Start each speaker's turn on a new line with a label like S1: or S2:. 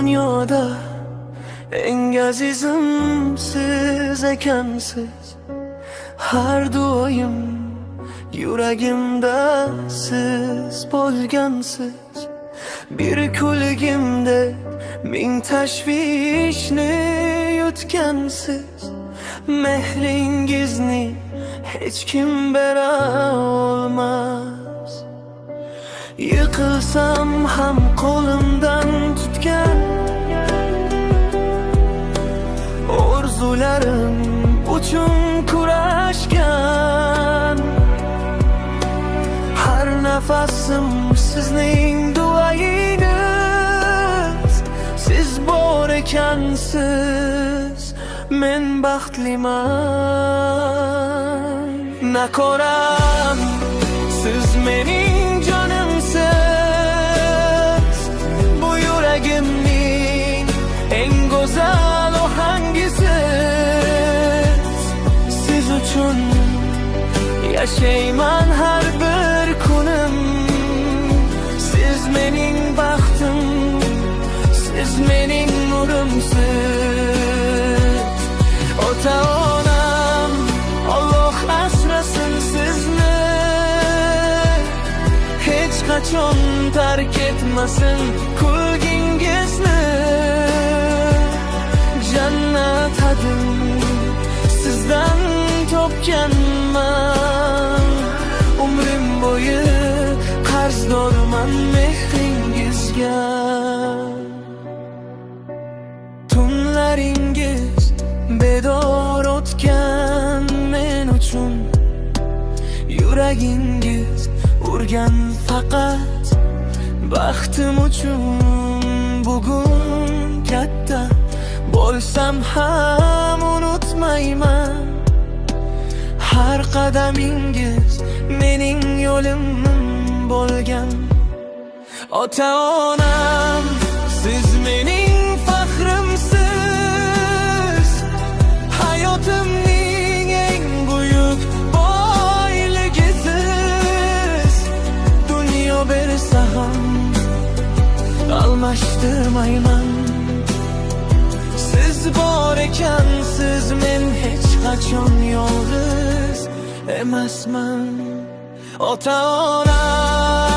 S1: Dunyoda eng azizim siz ekansiz. Har duoyim yuragimda siz bo'lgansiz. Bir kulgimda ming tashvishni yutgansiz. Mehringizni hech kim bera olmas. Yiqilsam ham qo'limdan tutgan, orzularim uchun kurashgan. Har nafasim sizning duoyingiz. Siz bor ekansiz, men baxtliman. Nakoram, siz mening jonimsiz. Bu yuragimning eng go'zal ohangisiz. Siz uchun yashayman har bir kunim. Siz mening baxtim, siz mening nurimsiz. Ota-onam, Alloh asrasin sizni. Hech qachon tark etmasin kulgingizni. Jannat hadim sizdan topganman. Umrim bo'yi qarzdorman mehringizga. Tunlaringiz bedor o'tgan men uchun. Yuragingiz urgan faqat baxtim uchun. Bugun katta bo'lsam ham unutmayman. Har qadamingiz mening yo'lim bo'lgan. Ota-onam, siz mening faxrimsiz. Hayotimning eng buyuk boyligisiz. Dunyo bersa ham almashtirmayman. Siz bor ekansiz, men hech qachon yolg'iz emasman. Ota-onam,